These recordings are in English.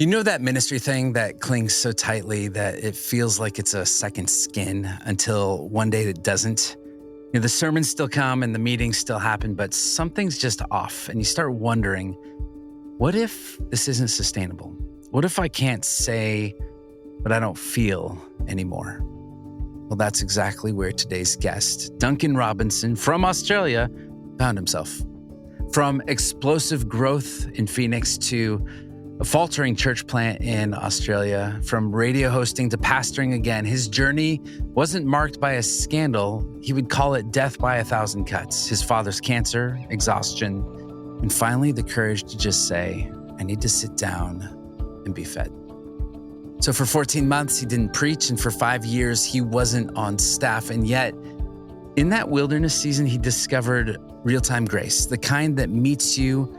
You know that ministry thing that clings so tightly that it feels like it's a second skin until one day it doesn't? You know, the sermons still come and the meetings still happen, but something's just off. And you start wondering, what if this isn't sustainable? What if I can't say what I don't feel anymore? Well, that's exactly where today's guest, Duncan Robinson from Australia, found himself. From explosive growth in Phoenix to a faltering church plant in Australia, from radio hosting to pastoring again, his journey wasn't marked by a scandal. He would call it death by 1,000 cuts. His father's cancer, exhaustion, and finally the courage to just say, I need to sit down and be fed. So for 14 months, he didn't preach, and for 5 years, he wasn't on staff. And yet, in that wilderness season, he discovered real-time grace, the kind that meets you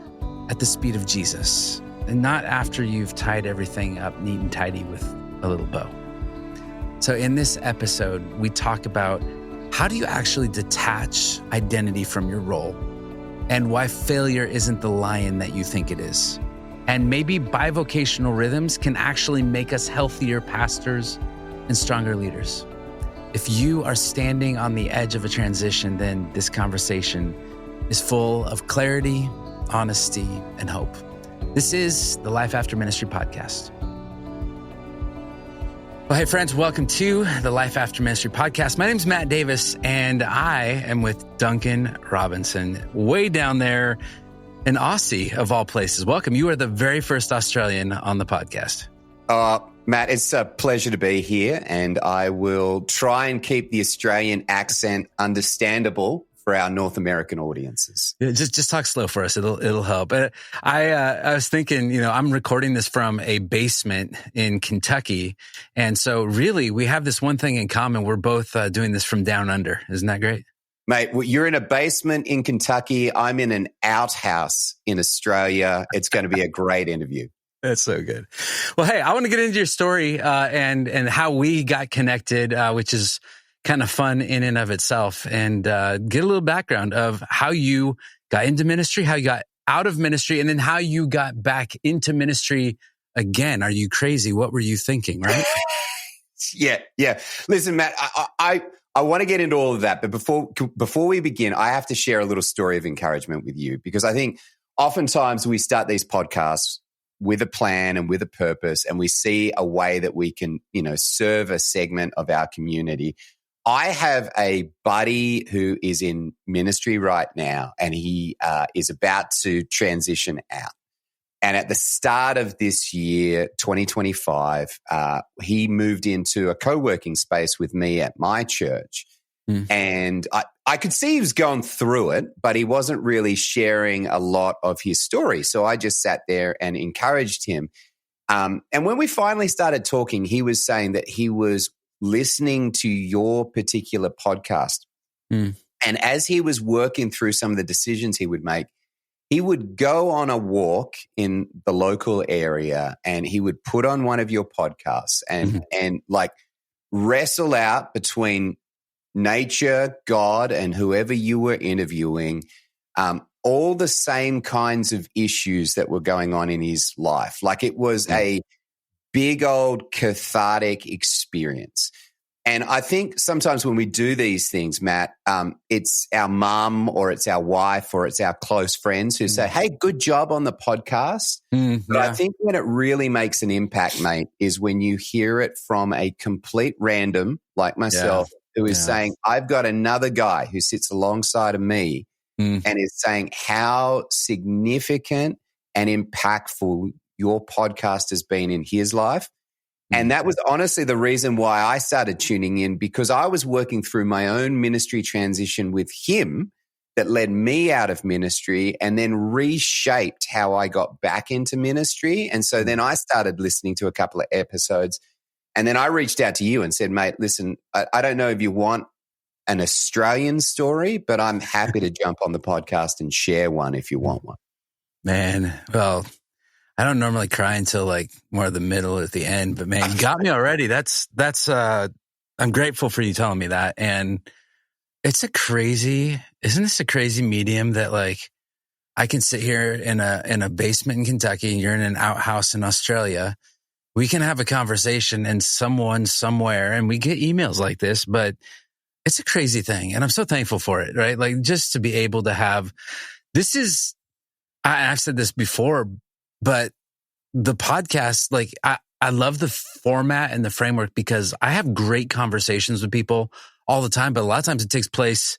at the speed of Jesus, and not after you've tied everything up neat and tidy with a little bow. So in this episode, we talk about how do you actually detach identity from your role and why failure isn't the lion that you think it is. And maybe bi-vocational rhythms can actually make us healthier pastors and stronger leaders. If you are standing on the edge of a transition, then this conversation is full of clarity, honesty, and hope. This is the Life After Ministry podcast. Well, hey friends, welcome to the Life After Ministry podcast. My name's Matt Davis, and I am with Duncan Robinson, way down there in Aussie, of all places. Welcome. You are the very first Australian on the podcast. Matt, it's a pleasure to be here, and I will try and keep the Australian accent understandable for our North American audiences. Yeah, just talk slow for us. It'll help. I was thinking, I'm recording this from a basement in Kentucky. And so really we have this one thing in common. We're both doing this from down under. Isn't that great? Mate, you're in a basement in Kentucky. I'm in an outhouse in Australia. It's going to be a great interview. That's so good. Well, hey, I want to get into your story and how we got connected, which is kind of fun in and of itself, and get a little background of how you got into ministry, how you got out of ministry, and then how you got back into ministry again. Are you crazy? What were you thinking, right? Yeah. Listen, Matt, I want to get into all of that, but before we begin, I have to share a little story of encouragement with you, because I think oftentimes we start these podcasts with a plan and with a purpose, and we see a way that we can, serve a segment of our community. I have a buddy who is in ministry right now, and he is about to transition out. And at the start of this year, 2025, he moved into a co-working space with me at my church. And I could see he was going through it, but he wasn't really sharing a lot of his story. So I just sat there and encouraged him. And when we finally started talking, he was saying that he was listening to your particular podcast. And as he was working through some of the decisions he would make, he would go on a walk in the local area and he would put on one of your podcasts and like wrestle out between nature, God, and whoever you were interviewing, all the same kinds of issues that were going on in his life. Like it was a big old cathartic experience. And I think sometimes when we do these things, Matt, it's our mum or it's our wife or it's our close friends who say, hey, good job on the podcast. But I think when it really makes an impact, mate, is when you hear it from a complete random like myself who is saying, I've got another guy who sits alongside of me and is saying how significant and impactful your podcast has been in his life. And that was honestly the reason why I started tuning in, because I was working through my own ministry transition with him that led me out of ministry and then reshaped how I got back into ministry. And so then I started listening to a couple of episodes, and then I reached out to you and said, mate, listen, I don't know if you want an Australian story, but I'm happy to jump on the podcast and share one if you want one. Man, well, I don't normally cry until like more the middle or at the end, but man, you got me already. I'm grateful for you telling me that. And isn't this a crazy medium that like I can sit here in a basement in Kentucky and you're in an outhouse in Australia. We can have a conversation and someone somewhere, and we get emails like this, but it's a crazy thing. And I'm so thankful for it, right? Like just to be able to have, I've said this before, but the podcast, like I love the format and the framework because I have great conversations with people all the time, but a lot of times it takes place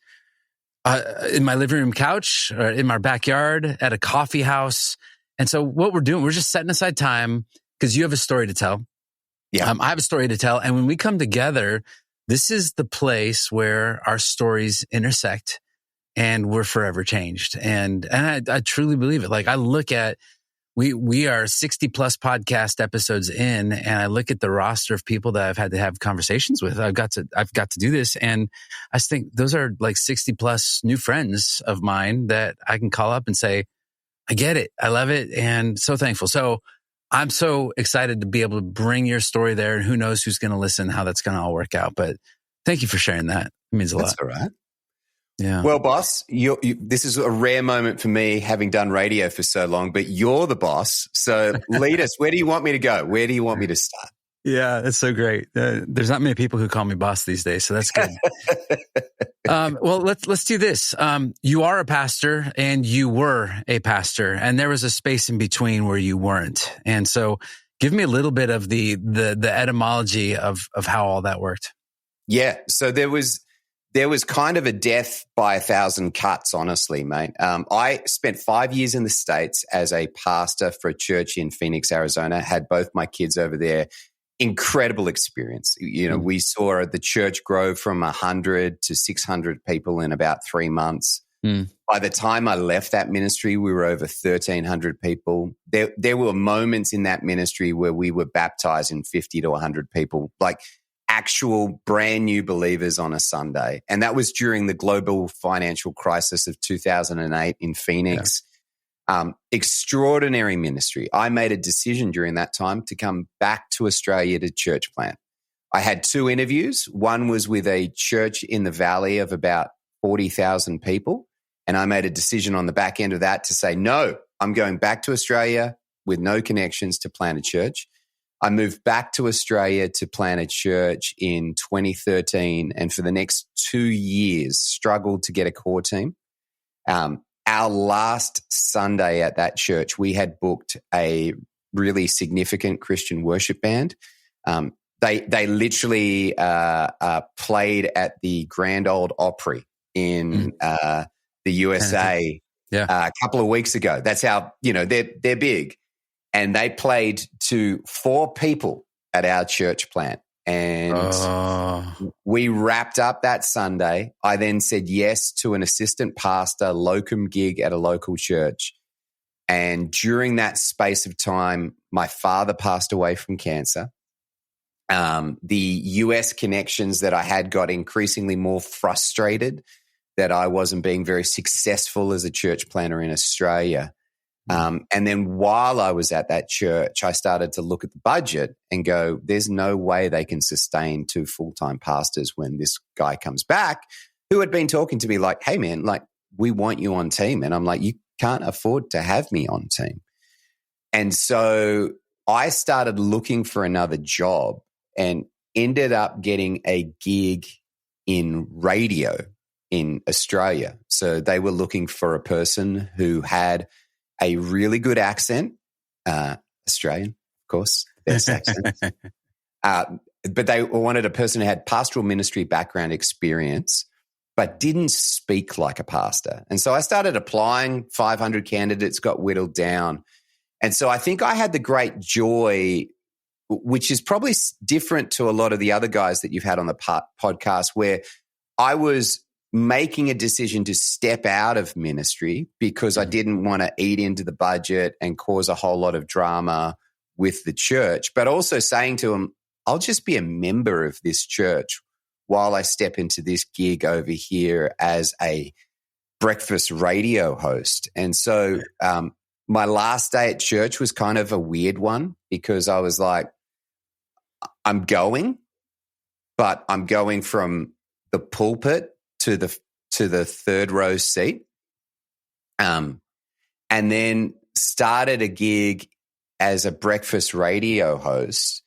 in my living room couch or in my backyard at a coffee house. And so what we're doing, we're just setting aside time because you have a story to tell. Yeah. I have a story to tell. And when we come together, this is the place where our stories intersect and we're forever changed. And I truly believe it. Like I look at, we are 60 plus podcast episodes in, and I look at the roster of people that I've had to have conversations with. I've got to do this. And I just think those are like 60 plus new friends of mine that I can call up and say, I get it. I love it. And so thankful. So I'm so excited to be able to bring your story there, and who knows who's going to listen, how that's going to all work out. But thank you for sharing that. It means a lot. That's all right. Yeah. Well, boss, this is a rare moment for me, having done radio for so long, but you're the boss. So lead us. Where do you want me to go? Where do you want me to start? Yeah, that's so great. There's not many people who call me boss these days, so that's good. Well, let's do this. You are a pastor, and you were a pastor, and there was a space in between where you weren't. And so, give me a little bit of the etymology of how all that worked. Yeah. So there was kind of a death by a thousand cuts, honestly, mate. I spent 5 years in the States as a pastor for a church in Phoenix, Arizona. Had both my kids over there. Incredible experience. You know, we saw the church grow from 100 to 600 people in about 3 months. By the time I left that ministry, we were over 1,300 people. There were moments in that ministry where we were baptizing 50 to 100 people, like actual brand new believers on a Sunday. And that was during the global financial crisis of 2008 in Phoenix. Extraordinary ministry. I made a decision during that time to come back to Australia to church plant. I had 2 interviews. One was with a church in the valley of about 40,000 people. And I made a decision on the back end of that to say, no, I'm going back to Australia with no connections to plant a church. I moved back to Australia to plant a church in 2013, and for the next 2 years struggled to get a core team. Our last Sunday at that church, we had booked a really significant Christian worship band. They literally played at the Grand Ole Opry in the USA a couple of weeks ago. That's how, they're big. And they played to 4 people at our church plant. And we wrapped up that Sunday. I then said yes to an assistant pastor locum gig at a local church. And during that space of time, my father passed away from cancer. The US connections that I had got increasingly more frustrated that I wasn't being very successful as a church planter in Australia. And then while I was at that church, I started to look at the budget and go, there's no way they can sustain 2 full-time pastors when this guy comes back, who had been talking to me like, hey man, like we want you on team. And I'm like, you can't afford to have me on team. And so I started looking for another job and ended up getting a gig in radio in Australia. So they were looking for a person who had a really good accent, Australian, of course, best accent. But they wanted a person who had pastoral ministry background experience, but didn't speak like a pastor. And so I started applying. 500 candidates got whittled down. And so I think I had the great joy, which is probably different to a lot of the other guys that you've had on the podcast, where I was making a decision to step out of ministry because I didn't want to eat into the budget and cause a whole lot of drama with the church, but also saying to them, I'll just be a member of this church while I step into this gig over here as a breakfast radio host. And so my last day at church was kind of a weird one because I was like, I'm going, but I'm going from the pulpit to the 3rd row seat. And and then started a gig as a breakfast radio host.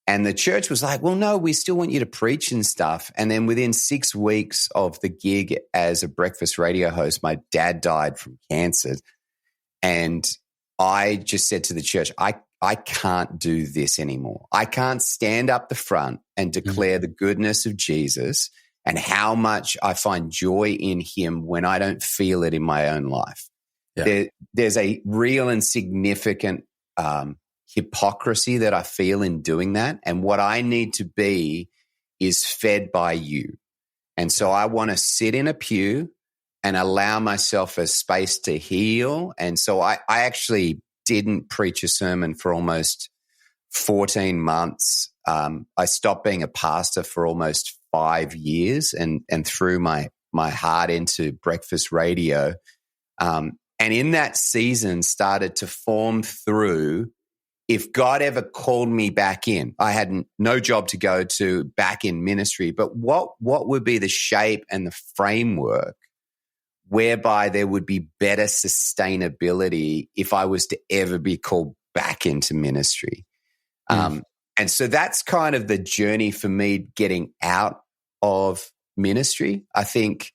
And the church was like, well, no, we still want you to preach and stuff. And then within 6 weeks of the gig as a breakfast radio host, my dad died from cancer. And I just said to the church, I can't do this anymore. I can't stand up the front and declare the goodness of Jesus and how much I find joy in him when I don't feel it in my own life. Yeah. There's a real and significant hypocrisy that I feel in doing that. And what I need to be is fed by you. And so I want to sit in a pew and allow myself a space to heal. And so I actually didn't preach a sermon for almost 14 months. I stopped being a pastor for almost 5 years and threw my heart into breakfast radio. And in that season started to form through, if God ever called me back in, I had no job to go to back in ministry, but what would be the shape and the framework whereby there would be better sustainability if I was to ever be called back into ministry? And so that's kind of the journey for me getting out of ministry. I think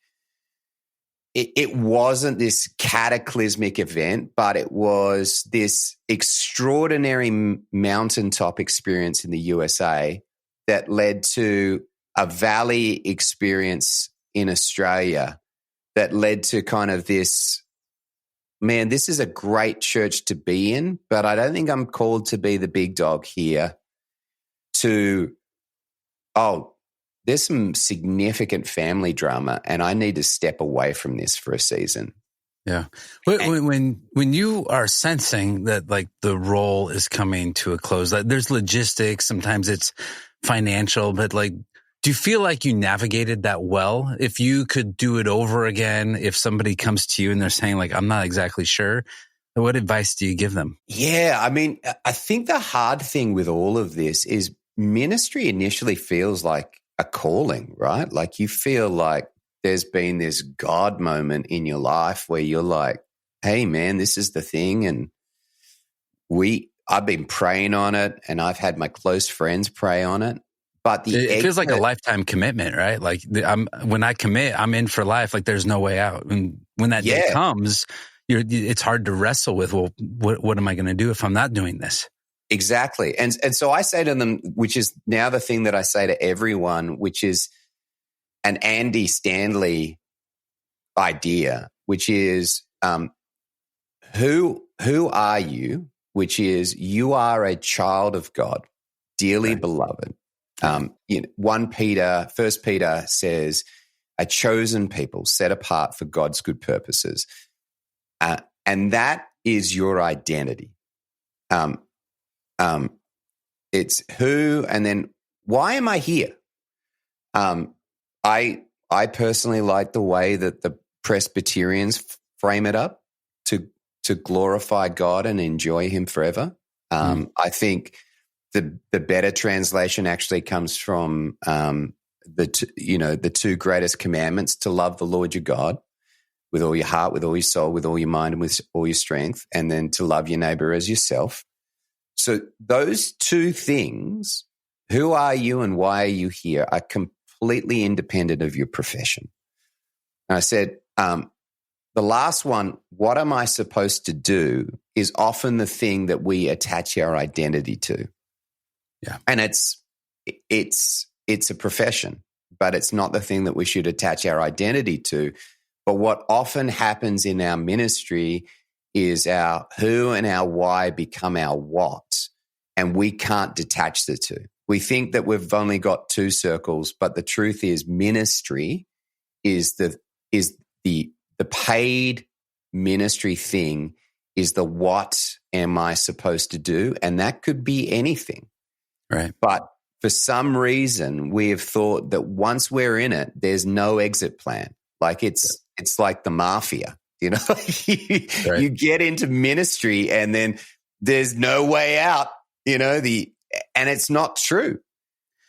it wasn't this cataclysmic event, but it was this extraordinary mountaintop experience in the USA that led to a valley experience in Australia that led to kind of this, man, this is a great church to be in, but I don't think I'm called to be the big dog here. There's some significant family drama and I need to step away from this for a season. Yeah. When you are sensing that like the role is coming to a close, like there's logistics, sometimes it's financial, but like, do you feel like you navigated that well? If you could do it over again, if somebody comes to you and they're saying like, I'm not exactly sure, what advice do you give them? Yeah. I mean, I think the hard thing with all of this is ministry initially feels like a calling, right? Like you feel like there's been this God moment in your life where you're like, hey man, this is the thing. And I've been praying on it and I've had my close friends pray on it. But it feels like a lifetime commitment, right? Like when I commit, I'm in for life. Like there's no way out. And when that day comes, it's hard to wrestle with, well, what am I going to do if I'm not doing this? Exactly. And so I say to them, which is now the thing that I say to everyone, which is an Andy Stanley idea, which is who are you? Which is you are a child of God, dearly beloved. 1 Peter says, a chosen people set apart for God's good purposes. And that is your identity. It's who, and then why am I here? I personally like the way that the Presbyterians frame it up to glorify God and enjoy him forever. I think the better translation actually comes from the two greatest commandments: to love the Lord your God with all your heart, with all your soul, with all your mind, and with all your strength, and then to love your neighbor as yourself. So those two things, who are you and why are you here, are completely independent of your profession. And I said, the last one, what am I supposed to do, is often the thing that we attach our identity to. Yeah. And it's a profession, but it's not the thing that we should attach our identity to. But what often happens in our ministry is our who and our why become our what, and we can't detach the two. We think that we've only got two circles, but the truth is ministry is the paid ministry thing is the what am I supposed to do? And that could be anything. Right. But for some reason, we have thought that once we're in it, there's no exit plan. Like it's like the mafia, you know, you get into ministry and then there's no way out, you know, and it's not true.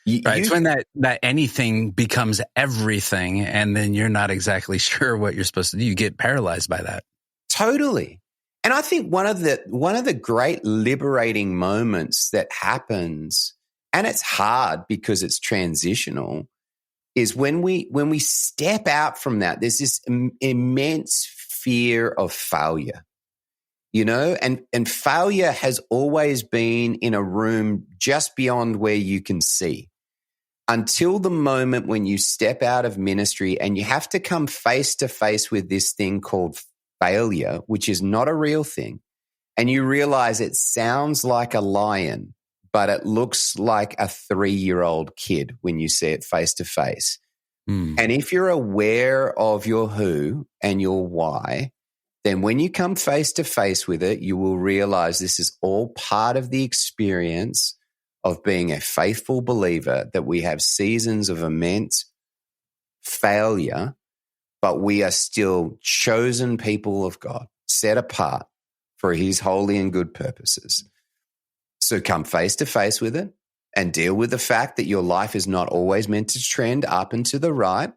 It's when that anything becomes everything and then you're not exactly sure what you're supposed to do. You get paralyzed by that. Totally. And I think one of the great liberating moments that happens, and it's hard because it's transitional, is when we step out from that. There's this immense fear of failure, and failure has always been in a room just beyond where you can see, until the moment when you step out of ministry and you have to come face to face with this thing called failure, which is not a real thing. And you realize it sounds like a lion, but it looks like a 3-year-old kid when you see it face to face. And if you're aware of your who and your why, then when you come face to face with it, you will realize this is all part of the experience of being a faithful believer, that we have seasons of immense failure, but we are still chosen people of God, set apart for his holy and good purposes. So come face to face with it and deal with the fact that your life is not always meant to trend up and to the right,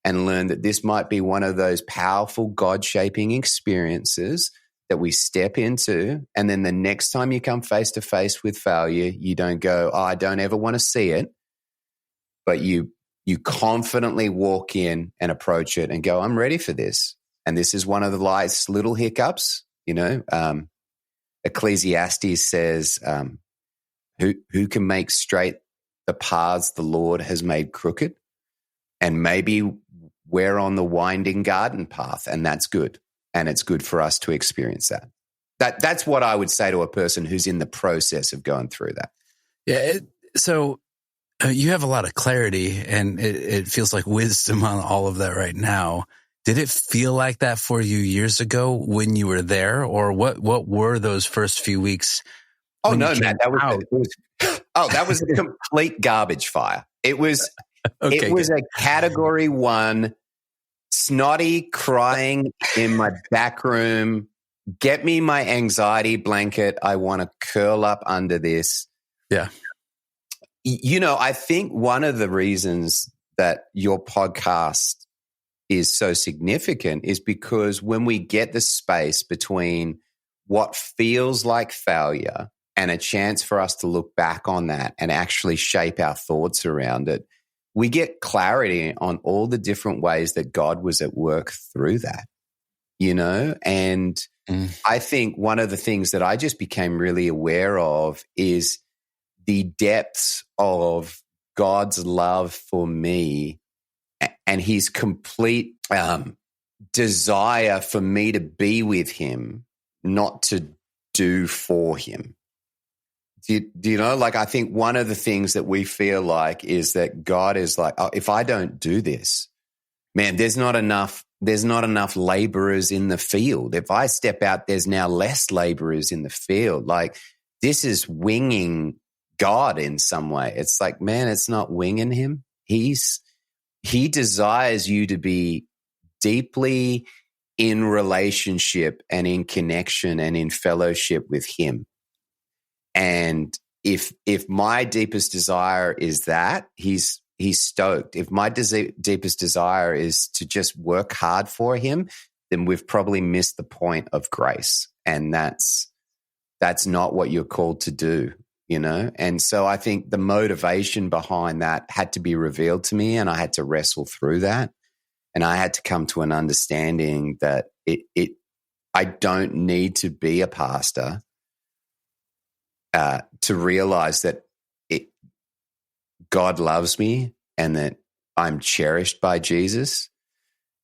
and learn that this might be one of those powerful God-shaping experiences that we step into. And then the next time you come face to face with failure, you don't go, I don't ever want to see it, but you confidently walk in and approach it and go, I'm ready for this. And this is one of the life's little hiccups. Ecclesiastes says, who can make straight the paths the Lord has made crooked? And maybe we're on the winding garden path, and that's good. And it's good for us to experience that. That's what I would say to a person who's in the process of going through that. Yeah. So you have a lot of clarity, and it feels like wisdom on all of that right now. Did it feel like that for you years ago when you were there, or what were those first few weeks? Oh no, Matt, that was a complete garbage fire. It was Okay, it was good. a category 1, snotty crying in my back room. Get me my anxiety blanket. I want to curl up under this. Yeah. I think one of the reasons that your podcast is so significant is because when we get the space between what feels like failure and a chance for us to look back on that and actually shape our thoughts around it, we get clarity on all the different ways that God was at work through that, And I think one of the things that I just became really aware of is the depths of God's love for me and his complete desire for me to be with him, not to do for him. Do you know, I think one of the things that we feel like is that God is like, oh, if I don't do this, man, there's not enough laborers in the field. If I step out, there's now less laborers in the field. This is winging God in some way. It's like, man, it's not winging him. He desires you to be deeply in relationship and in connection and in fellowship with him. And if my deepest desire is that, he's stoked. If my deepest desire is to just work hard for him, then we've probably missed the point of grace. And that's not what you're called to do, And so I think the motivation behind that had to be revealed to me, and I had to wrestle through that. And I had to come to an understanding that I don't need to be a pastor to realize that God loves me and that I'm cherished by Jesus.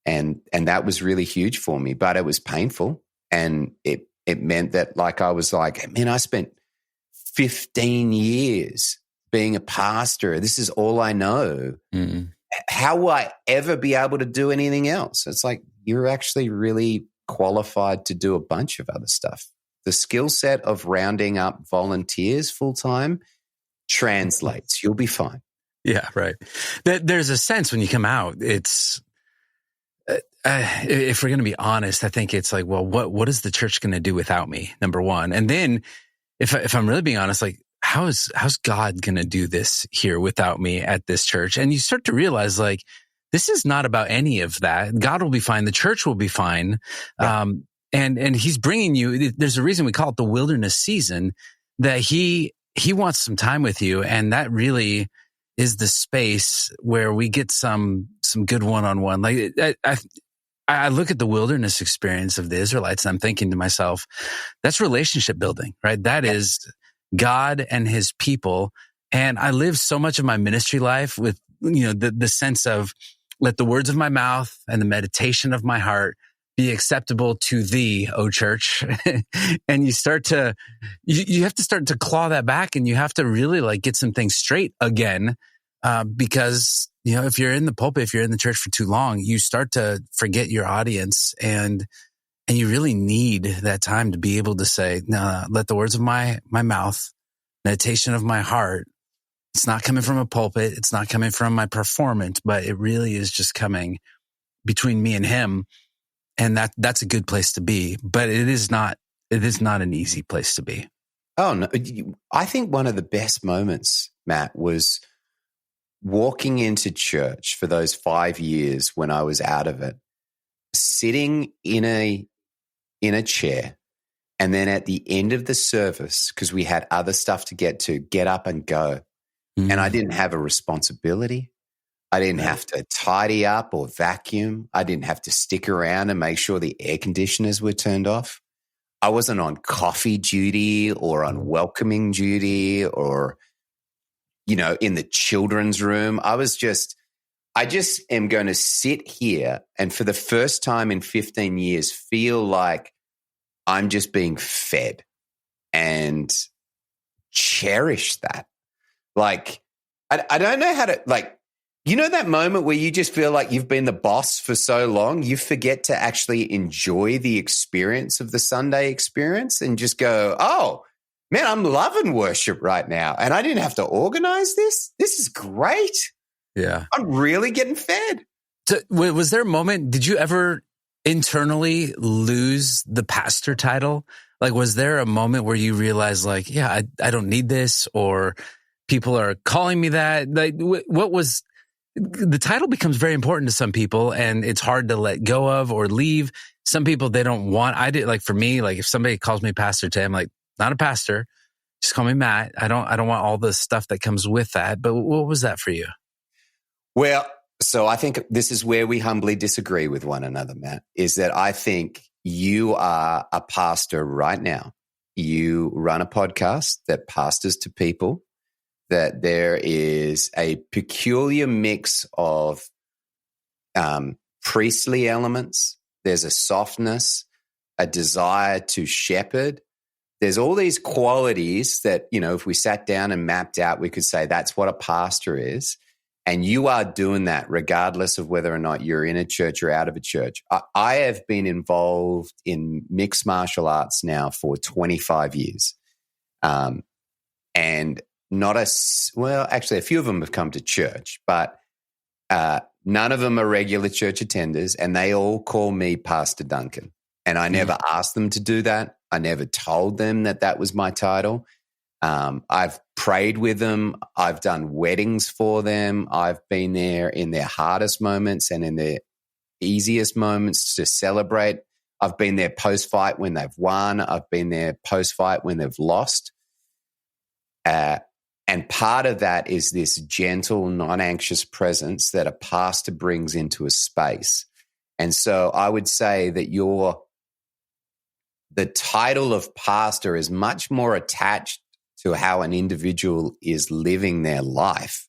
And that was really huge for me, but it was painful. And it meant that I was like, man, I spent 15 years being a pastor. This is all I know. Mm-hmm. How will I ever be able to do anything else? It's like, you're actually really qualified to do a bunch of other stuff. The skill set of rounding up volunteers full-time translates. You'll be fine. Yeah, right. There's a sense when you come out, it's, if we're going to be honest, I think it's like, well, what is the church going to do without me? Number one. And then if I'm really being honest, how's God going to do this here without me at this church? And you start to realize this is not about any of that. God will be fine. The church will be fine. Yeah. And he's bringing you, there's a reason we call it the wilderness season, that he wants some time with you. And that really is the space where we get some good one-on-one. Like I look at the wilderness experience of the Israelites and I'm thinking to myself, that's relationship building, right? That is God and his people. And I live so much of my ministry life with, the sense of, let the words of my mouth and the meditation of my heart be acceptable to thee, O church. And you have to start to claw that back, and you have to really like get some things straight again. Because, if you're in the pulpit, if you're in the church for too long, you start to forget your audience, and you really need that time to be able to say, no, let the words of my mouth, meditation of my heart. It's not coming from a pulpit. It's not coming from my performance, but it really is just coming between me and him. And that's a good place to be, but it is not an easy place to be. Oh, no. I think one of the best moments, Matt, was walking into church for those 5 years when I was out of it, sitting in a chair, and then at the end of the service, because we had other stuff to get up and go. Mm-hmm. And I didn't have a responsibility. I didn't have to tidy up or vacuum. I didn't have to stick around and make sure the air conditioners were turned off. I wasn't on coffee duty or on welcoming duty or, in the children's room. I just am going to sit here and for the first time in 15 years feel like I'm just being fed and cherish that. Like, I don't know how to, like, that moment where you just feel like you've been the boss for so long, you forget to actually enjoy the experience of the Sunday experience and just go, oh, man, I'm loving worship right now. And I didn't have to organize this. This is great. Yeah. I'm really getting fed. So, was there a moment, did you ever internally lose the pastor title? Like, was there a moment where you realized like, yeah, I don't need this, or people are calling me that? Like, what was... The title becomes very important to some people, and it's hard to let go of or leave. Some people, they don't want, for me, like if somebody calls me Pastor Tay, I'm like, not a pastor, just call me Matt. I don't want all the stuff that comes with that. But what was that for you? Well, so I think this is where we humbly disagree with one another, Matt, is that I think you are a pastor right now. You run a podcast that pastors to people, that there is a peculiar mix of priestly elements. There's a softness, a desire to shepherd. There's all these qualities that, if we sat down and mapped out, we could say that's what a pastor is. And you are doing that regardless of whether or not you're in a church or out of a church. I have been involved in mixed martial arts now for 25 years. And actually a few of them have come to church, but none of them are regular church attenders, and they all call me Pastor Duncan. And I never asked them to do that. I never told them that was my title. I've prayed with them. I've done weddings for them. I've been there in their hardest moments and in their easiest moments to celebrate. I've been there post-fight when they've won. I've been there post-fight when they've lost. And part of that is this gentle, non-anxious presence that a pastor brings into a space. And so I would say that the title of pastor is much more attached to how an individual is living their life.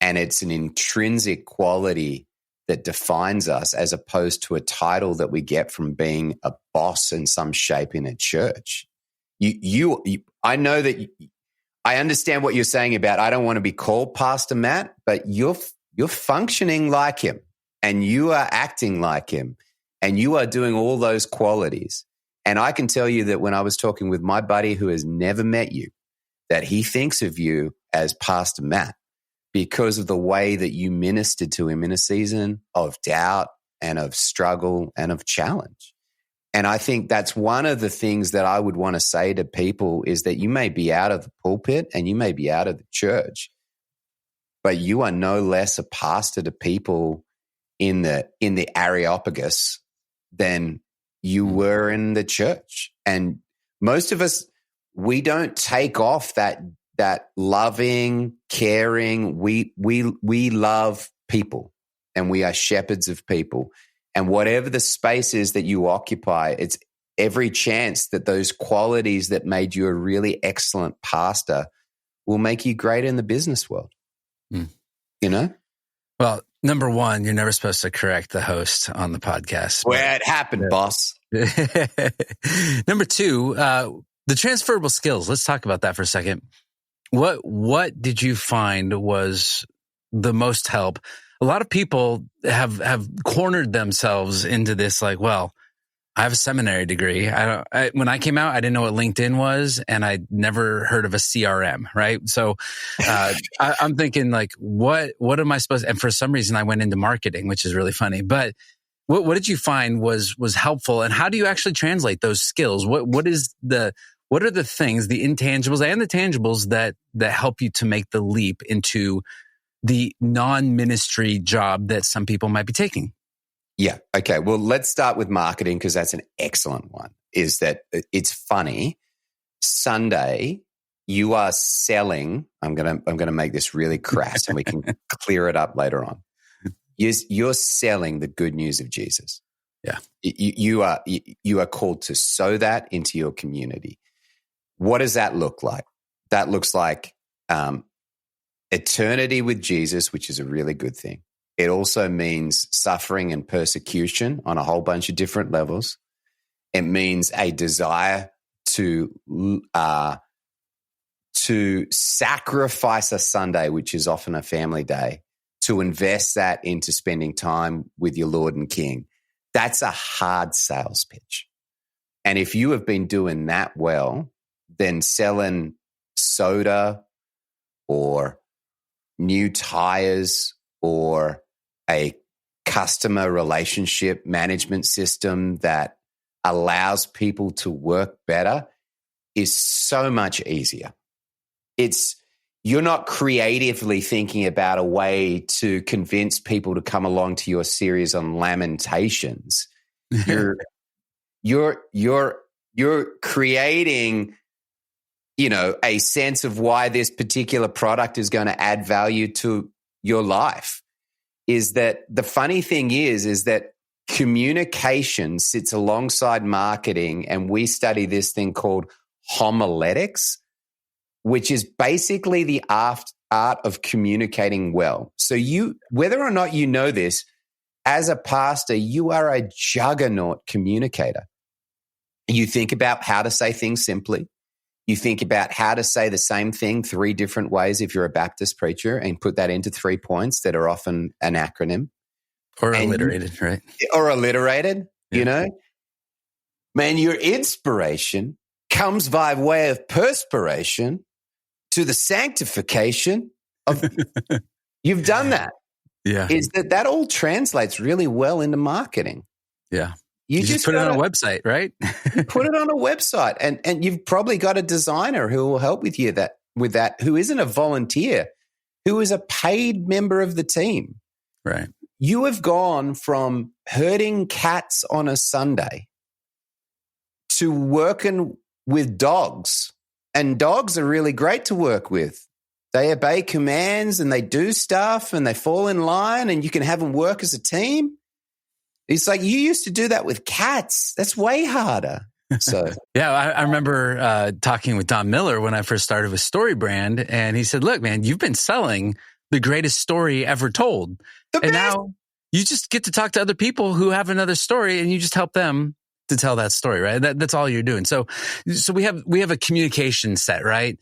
And it's an intrinsic quality that defines us, as opposed to a title that we get from being a boss in some shape in a church. I know that I understand what you're saying about, I don't want to be called Pastor Matt, but you're functioning like him, and you are acting like him, and you are doing all those qualities. And I can tell you that when I was talking with my buddy who has never met you, that he thinks of you as Pastor Matt because of the way that you ministered to him in a season of doubt and of struggle and of challenge. And I think that's one of the things that I would want to say to people, is that you may be out of the pulpit and you may be out of the church, but you are no less a pastor to people in the Areopagus than you were in the church. And most of us, we don't take off that loving, caring. We love people, and we are shepherds of people. And whatever the space is that you occupy, it's every chance that those qualities that made you a really excellent pastor will make you great in the business world. You know? Well, number one, you're never supposed to correct the host on the podcast. Where it happened, boss. Number two, the transferable skills. Let's talk about that for a second. What did you find was the most help? A lot of people have cornered themselves into this, like, well, I have a seminary degree. When I came out, I didn't know what LinkedIn was, and I'd never heard of a CRM, right? So I'm thinking, like, what am I supposed to? And for some reason, I went into marketing, which is really funny. But what did you find was helpful, and how do you actually translate those skills? What are the things, the intangibles and the tangibles that help you to make the leap into the non-ministry job that some people might be taking? Yeah. Okay. Well, let's start with marketing, because that's an excellent one. Is that it's funny. Sunday, you are selling. I'm gonna make this really crass, and we can clear it up later on. You're selling the good news of Jesus. Yeah. You are called to sow that into your community. What does that look like? That looks like eternity with Jesus, which is a really good thing. It also means suffering and persecution on a whole bunch of different levels. It means a desire to sacrifice a Sunday, which is often a family day, to invest that into spending time with your Lord and King. That's a hard sales pitch. And if you have been doing that well, then selling soda or new tires or a customer relationship management system that allows people to work better is so much easier. You're not creatively thinking about a way to convince people to come along to your series on Lamentations. You're creating, a sense of why this particular product is going to add value to your life. Is that the funny thing is that communication sits alongside marketing, and we study this thing called homiletics, which is basically the art of communicating well. So whether or not you know this, as a pastor, you are a juggernaut communicator. You think about how to say things simply. You think about how to say the same thing 3 different ways if you're a Baptist preacher, and put that into 3 points that are often an acronym. Or alliterated, right? Or alliterated, yeah. Man, your inspiration comes by way of perspiration to the sanctification of... You've done that. Yeah. Is that all translates really well into marketing. Yeah. You just put it on a website, right? You put it on a website, and you've probably got a designer who will help with you with that, who isn't a volunteer, who is a paid member of the team. Right. You have gone from herding cats on a Sunday to working with dogs, and dogs are really great to work with. They obey commands and they do stuff and they fall in line, and you can have them work as a team. It's like, you used to do that with cats. That's way harder. So yeah, I remember talking with Don Miller when I first started with Story Brand, and he said, "Look, man, you've been selling the greatest story ever told, and now you just get to talk to other people who have another story, and you just help them to tell that story, right? That's all you're doing. So we have a communication set, right?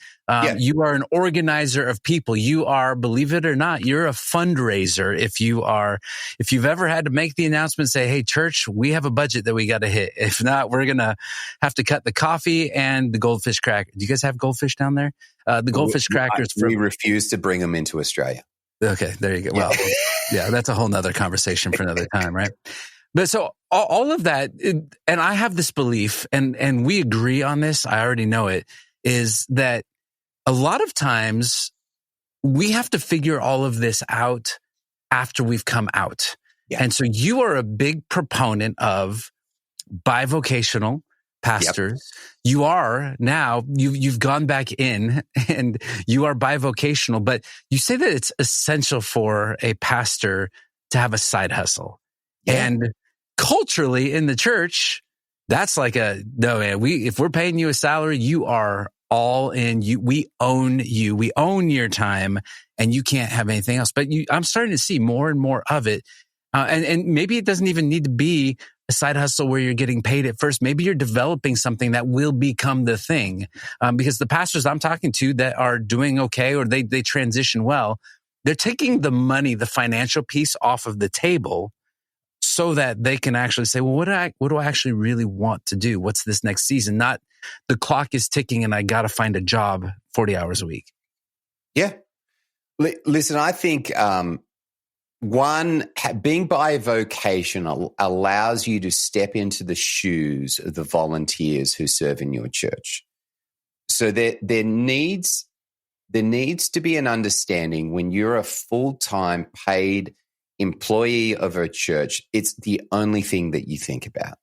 You are an organizer of people. You are, believe it or not, you're a fundraiser. If you've ever had to make the announcement, say, "Hey, church, we have a budget that we got to hit. If not, we're going to have to cut the coffee and the goldfish cracker." Do you guys have goldfish down there? The goldfish crackers. We refuse to bring them into Australia. Okay, there you go. Well, yeah, that's a whole nother conversation for another time, right? But so all of that, and I have this belief, and we agree on this, I already know it, is that a lot of times we have to figure all of this out after we've come out. Yeah. And so you are a big proponent of bivocational pastors. You are now, you've gone back in and you are bivocational, but you say that it's essential for a pastor to have a side hustle. Yeah. And culturally in the church, that's like no, man, if we're paying you a salary, you are all in. We own you. We own your time and you can't have anything else. But I'm starting to see more and more of it. And maybe it doesn't even need to be a side hustle where you're getting paid at first. Maybe you're developing something that will become the thing. Because the pastors I'm talking to that are doing okay, or they transition well, they're taking the money, the financial piece off of the table so that they can actually say, well, what do I actually really want to do? What's this next season? Not the clock is ticking and I got to find a job 40 hours a week. Yeah. Listen, I think being bivocational allows you to step into the shoes of the volunteers who serve in your church. So there needs to be an understanding when you're a full-time paid employee of a church, it's the only thing that you think about.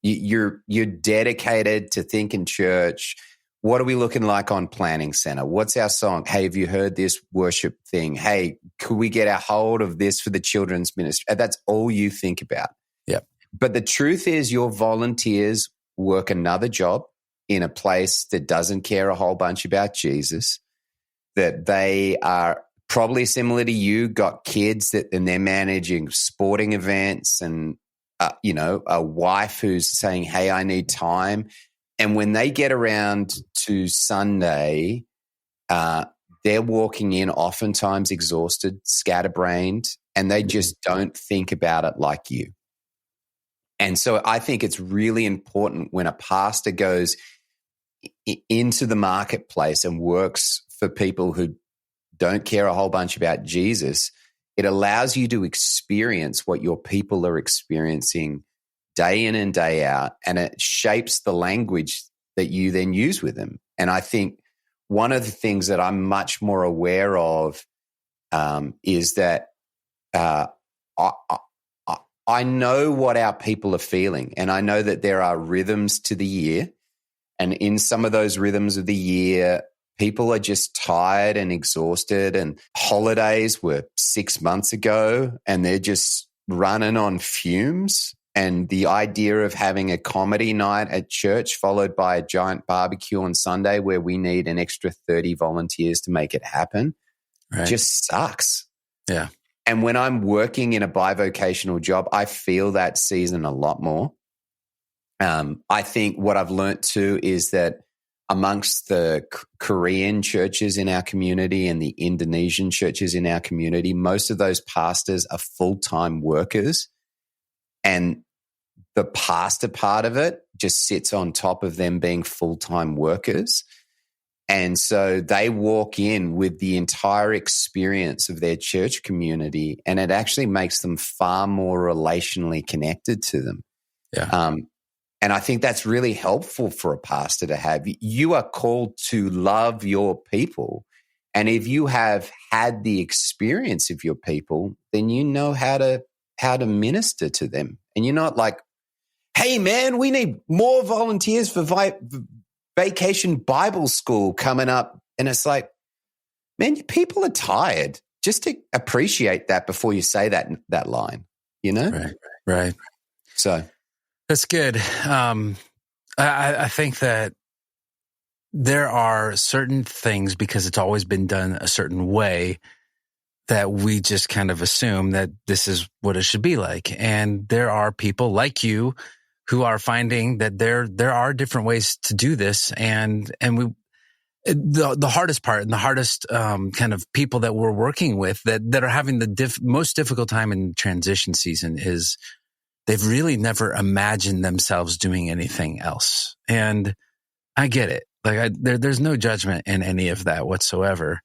You're dedicated to thinking church. What are we looking like on Planning Center? What's our song? Hey, have you heard this worship thing? Hey, could we get a hold of this for the children's ministry? That's all you think about. Yeah. But the truth is your volunteers work another job in a place that doesn't care a whole bunch about Jesus, that they are probably similar to you, got kids and they're managing sporting events and, a wife who's saying, hey, I need time. And when they get around to Sunday, they're walking in oftentimes exhausted, scatterbrained, and they just don't think about it like you. And so I think it's really important when a pastor goes into the marketplace and works for people who don't care a whole bunch about Jesus, it allows you to experience what your people are experiencing day in and day out, and it shapes the language that you then use with them. And I think one of the things that I'm much more aware of is that I know what our people are feeling, and I know that there are rhythms to the year, and in some of those rhythms of the year, people are just tired and exhausted, and holidays were 6 months ago and they're just running on fumes. And the idea of having a comedy night at church followed by a giant barbecue on Sunday where we need an extra 30 volunteers to make it happen just sucks. Yeah. And when I'm working in a bivocational job, I feel that season a lot more. I think what I've learned too is that amongst the Korean churches in our community and the Indonesian churches in our community, most of those pastors are full-time workers, and the pastor part of it just sits on top of them being full-time workers. And so they walk in with the entire experience of their church community, and it actually makes them far more relationally connected to them. Yeah. And I think that's really helpful for a pastor to have. You are called to love your people. And if you have had the experience of your people, then you know how to minister to them. And you're not like, hey, man, we need more volunteers for Vacation Bible School coming up. And it's like, man, people are tired. Just to appreciate that before you say that line, you know? Right. So that's good. I think that there are certain things, because it's always been done a certain way, that we just kind of assume that this is what it should be like. And there are people like you who are finding that there are different ways to do this. And the hardest part and the hardest kind of people that we're working with that are having the most difficult time in transition season is they've really never imagined themselves doing anything else. And I get it. Like there's no judgment in any of that whatsoever.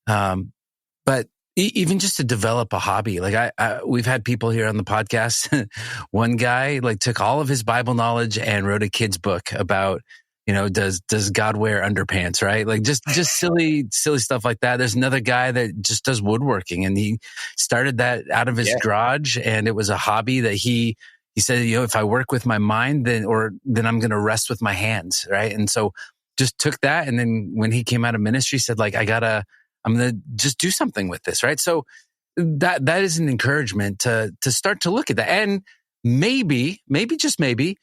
But even just to develop a hobby, like we've had people here on the podcast. One guy took all of his Bible knowledge and wrote a kid's book about, does God wear underpants, right? Like just silly stuff like that. There's another guy that just does woodworking, and he started that out of his garage, and it was a hobby that he he said, if I work with my mind, then I'm going to rest with my hands. Right. And so just took that. And then when he came out of ministry, said like, I'm going to just do something with this. Right. So that is an encouragement to start to look at that. And maybe just maybe,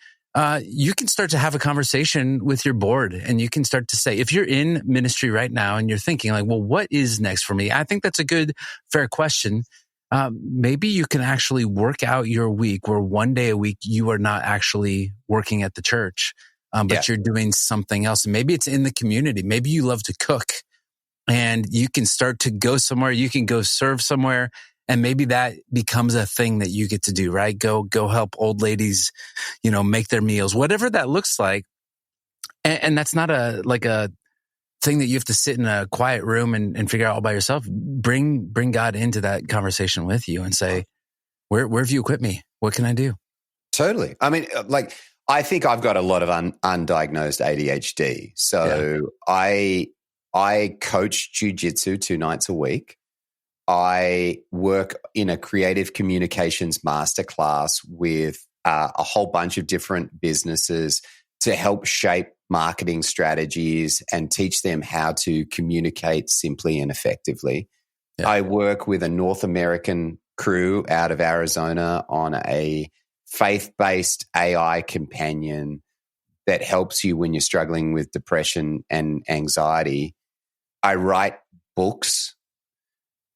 you can start to have a conversation with your board, and you can start to say, if you're in ministry right now and you're thinking like, well, what is next for me? I think that's a good, fair question. Maybe you can actually work out your week where one day a week you are not actually working at the church, but you're doing something else. And maybe it's in the community. Maybe you love to cook and you can start to go somewhere. You can go serve somewhere. And maybe that becomes a thing that you get to do, right? Go help old ladies, make their meals, whatever that looks like. And that's not a thing that you have to sit in a quiet room and figure out all by yourself. Bring God into that conversation with you and say, where have you equipped me? What can I do? Totally. I mean, I think I've got a lot of undiagnosed ADHD. So I coach jiu-jitsu 2 nights a week. I work in a creative communications masterclass with a whole bunch of different businesses to help shape marketing strategies and teach them how to communicate simply and effectively. Yeah. I work with a North American crew out of Arizona on a faith-based AI companion that helps you when you're struggling with depression and anxiety. I write books.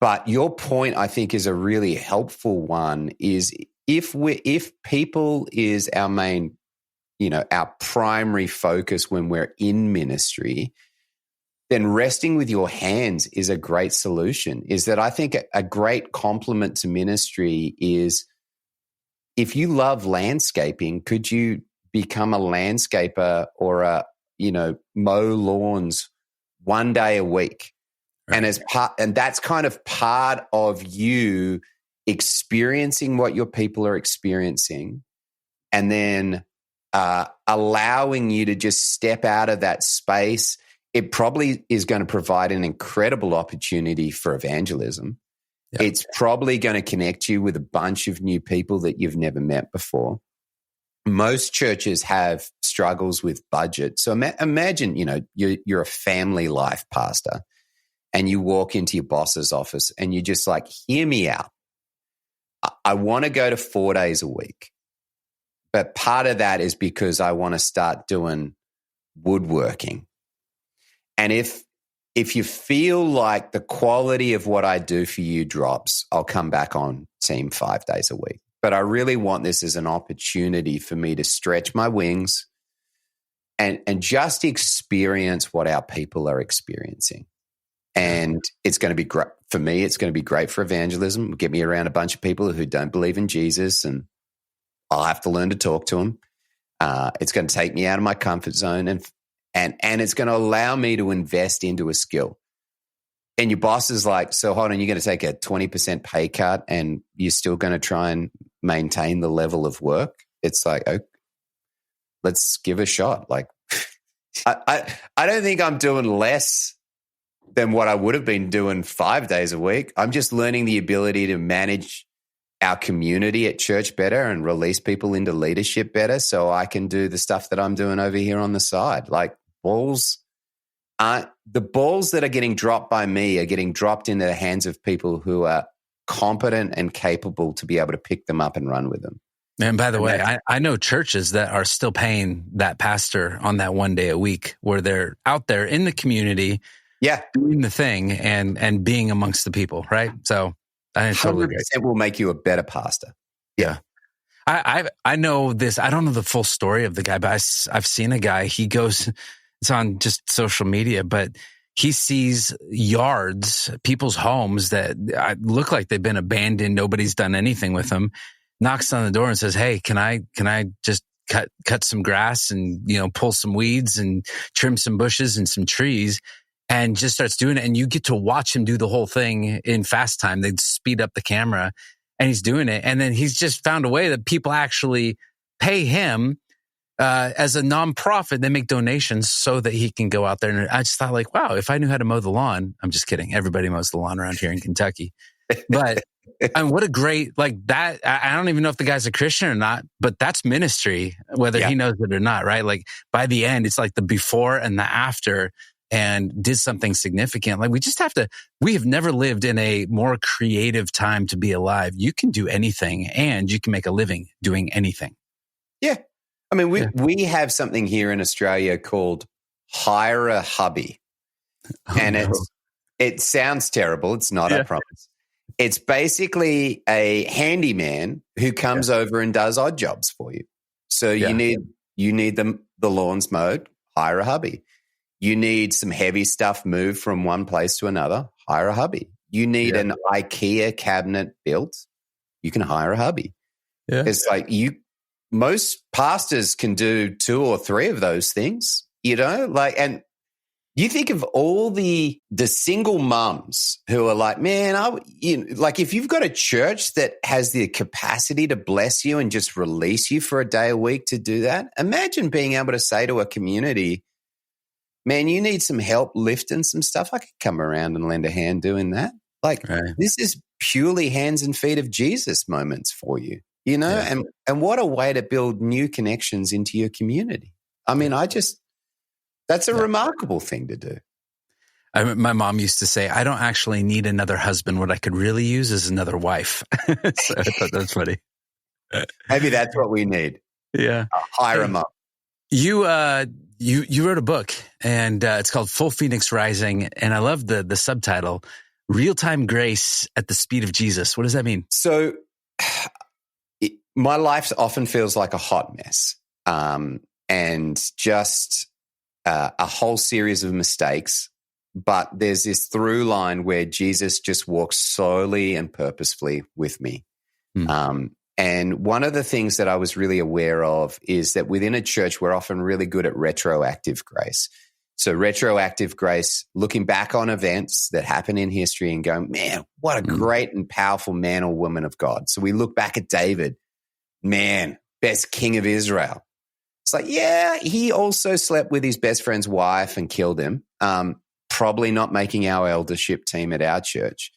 But your point, I think, is a really helpful one, is if people is our main, our primary focus when we're in ministry, then resting with your hands is a great solution. Is that I think a great complement to ministry is, if you love landscaping, could you become a landscaper or mow lawns one day a week? Right. And that's kind of part of you experiencing what your people are experiencing, and then allowing you to just step out of that space. It probably is going to provide an incredible opportunity for evangelism. Yep. It's probably going to connect you with a bunch of new people that you've never met before. Most churches have struggles with budget. So imagine, you're a family life pastor. And you walk into your boss's office and you're just like, hear me out. I want to go to 4 days a week. But part of that is because I want to start doing woodworking. And if you feel like the quality of what I do for you drops, I'll come back on team 5 days a week. But I really want this as an opportunity for me to stretch my wings and just experience what our people are experiencing. And it's going to be great for me. It's going to be great for evangelism. Get me around a bunch of people who don't believe in Jesus, and I'll have to learn to talk to them. It's going to take me out of my comfort zone, and it's going to allow me to invest into a skill. And your boss is like, so hold on, you're going to take a 20% pay cut, and you're still going to try and maintain the level of work. It's like, okay, let's give it a shot. Like, I don't think I'm doing less than what I would have been doing 5 days a week. I'm just learning the ability to manage our community at church better and release people into leadership better, so I can do the stuff that I'm doing over here on the side. Like, the balls that are getting dropped by me are getting dropped into the hands of people who are competent and capable to be able to pick them up and run with them. And by the way, I know churches that are still paying that pastor on that 1 day a week, where they're out there in the community, doing the thing and being amongst the people, right? So I totally agree. It will make you a better pastor. Yeah. I know this. I don't know the full story of the guy, but I've seen a guy. He goes, it's on just social media, but he sees yards, people's homes that look like they've been abandoned. Nobody's done anything with them. Knocks on the door and says, "Hey, can I just cut some grass and, pull some weeds and trim some bushes and some trees?" And just starts doing it. And you get to watch him do the whole thing in fast time. They speed up the camera and he's doing it. And then he's just found a way that people actually pay him as a nonprofit. They make donations so that he can go out there. And I just thought, like, wow, if I knew how to mow the lawn, I'm just kidding. Everybody mows the lawn around here in Kentucky. But And what a great, like that. I don't even know if the guy's a Christian or not, but that's ministry, whether he knows it or not, right? Like by the end, it's like the before and the after, and did something significant. Like we have never lived in a more creative time to be alive. You can do anything and you can make a living doing anything. Yeah. I mean, we have something here in Australia called hire a hubby. It sounds terrible. It's not, I promise. It's basically a handyman who comes over and does odd jobs for you. So you need the lawns mowed, hire a hubby. You need some heavy stuff moved from one place to another, hire a hubby. You need an IKEA cabinet built, you can hire a hubby. Yeah. It's like most pastors can do 2 or 3 of those things, and you think of all the single mums who are like, man, like if you've got a church that has the capacity to bless you and just release you for a day a week to do that, imagine being able to say to a community, man, you need some help lifting some stuff. I could come around and lend a hand doing that. Like this is purely hands and feet of Jesus moments for you, and what a way to build new connections into your community. I mean, that's a remarkable thing to do. My mom used to say, I don't actually need another husband. What I could really use is another wife. So I thought that's funny. Maybe that's what we need. Yeah. Hire them up. You wrote a book, and it's called Full Phoenix Rising. And I love the subtitle, Real-Time Grace at the Speed of Jesus. What does that mean? So my life often feels like a hot mess, and just a whole series of mistakes. But there's this through line where Jesus just walks slowly and purposefully with me. And one of the things that I was really aware of is that within a church, we're often really good at retroactive grace. So retroactive grace, looking back on events that happen in history and going, man, what a great and powerful man or woman of God. So we look back at David, man, best king of Israel. It's like, yeah, he also slept with his best friend's wife and killed him. Probably not making our eldership team at our church.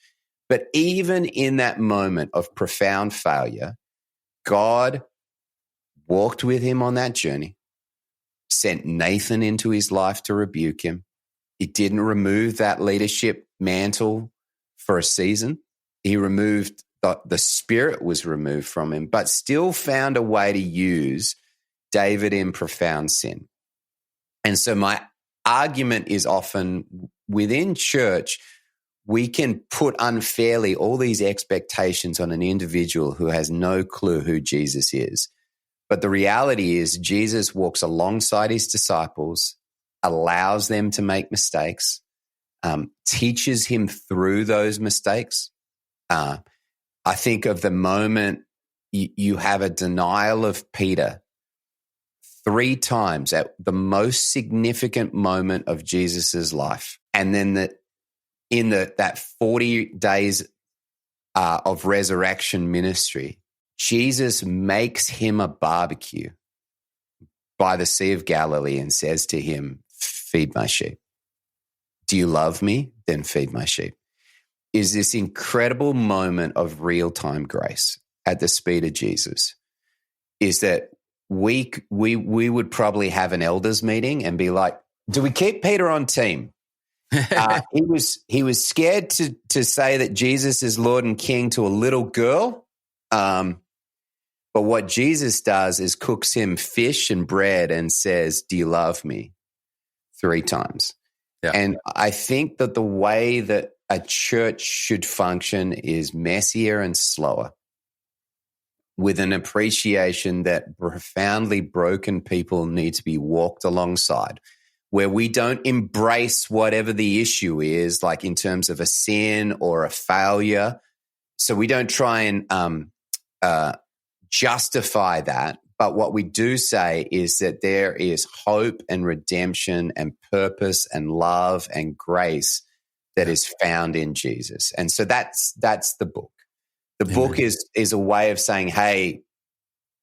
But even in that moment of profound failure, God walked with him on that journey, sent Nathan into his life to rebuke him. He didn't remove that leadership mantle for a season. He removed, the spirit was removed from him, but still found a way to use David in profound sin. And so my argument is often within church, we can put unfairly all these expectations on an individual who has no clue who Jesus is. But the reality is Jesus walks alongside his disciples, allows them to make mistakes, teaches him through those mistakes. I think of the moment you have a denial of Peter 3 times at the most significant moment of Jesus's life. And then that 40 days of resurrection ministry, Jesus makes him a barbecue by the Sea of Galilee and says to him, feed my sheep. Do you love me? Then feed my sheep. Is this incredible moment of real-time grace at the speed of Jesus, is that we would probably have an elders meeting and be like, do we keep Peter on team? He was scared to say that Jesus is Lord and King to a little girl. But what Jesus does is cooks him fish and bread and says, do you love me? 3 times. Yeah. And I think that the way that a church should function is messier and slower, with an appreciation that profoundly broken people need to be walked alongside, where we don't embrace whatever the issue is, like in terms of a sin or a failure. So we don't try and justify that. But what we do say is that there is hope and redemption and purpose and love and grace that is found in Jesus. And so that's the book. The book is a way of saying, hey,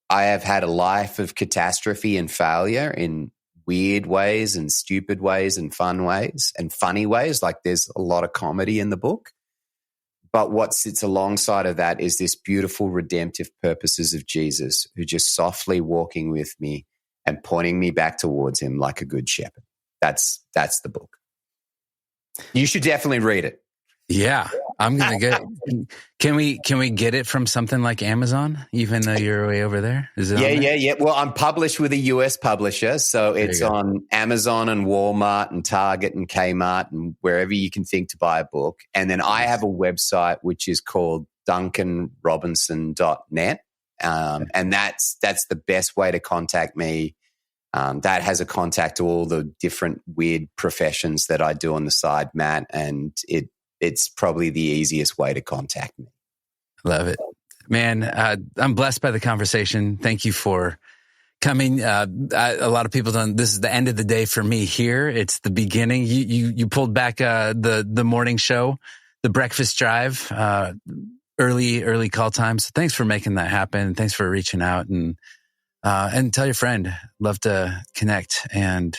I have had a life of catastrophe and failure in weird ways and stupid ways and fun ways and funny ways. Like there's a lot of comedy in the book. But what sits alongside of that is this beautiful redemptive purposes of Jesus, who just softly walking with me and pointing me back towards him like a good shepherd. That's the book. You should definitely read it. Yeah, I'm gonna get. Can we get it from something like Amazon, even though you're way over there? Is it? Yeah. Well, I'm published with a US publisher, so it's on Amazon and Walmart and Target and Kmart and wherever you can think to buy a book. And then I have a website which is called DuncanRobinson.net, and that's the best way to contact me. That has a contact to all the different weird professions that I do on the side, Matt, and it's probably the easiest way to contact me. Love it, man. I'm blessed by the conversation. Thank you for coming. A lot of people don't. This is the end of the day for me here. It's the beginning. You pulled back the morning show, the breakfast drive, early call time. So thanks for making that happen. Thanks for reaching out and tell your friend. Love to connect and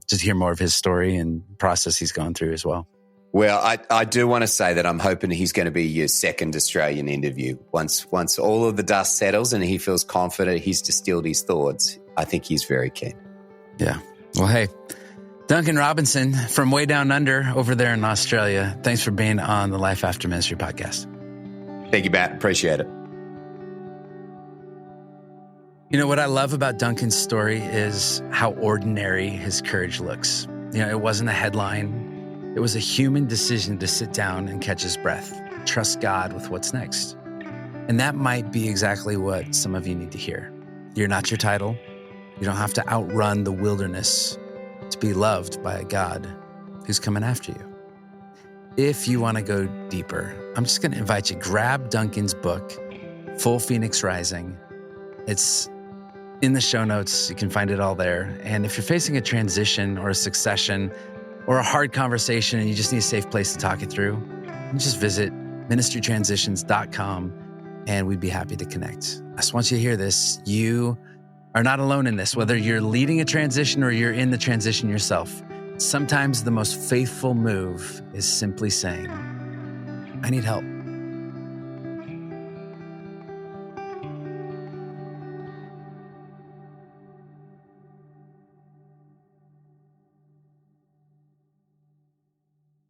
just hear more of his story and process he's gone through as well. Well, I do want to say that I'm hoping he's going to be your second Australian interview. Once all of the dust settles and he feels confident he's distilled his thoughts, I think he's very keen. Yeah. Well, hey, Duncan Robinson from way down under over there in Australia, thanks for being on the Life After Ministry podcast. Thank you, Matt. Appreciate it. You know, what I love about Duncan's story is how ordinary his courage looks. You know, it wasn't a headline. It was a human decision to sit down and catch his breath, trust God with what's next. And that might be exactly what some of you need to hear. You're not your title. You don't have to outrun the wilderness to be loved by a God who's coming after you. If you want to go deeper, I'm just going to invite you, grab Duncan's book, Full Phoenix Rising. It's in the show notes. You can find it all there. And if you're facing a transition or a succession or a hard conversation and you just need a safe place to talk it through, just visit ministrytransitions.com and we'd be happy to connect. I just want you to hear this. You are not alone in this. Whether you're leading a transition or you're in the transition yourself, sometimes the most faithful move is simply saying, I need help.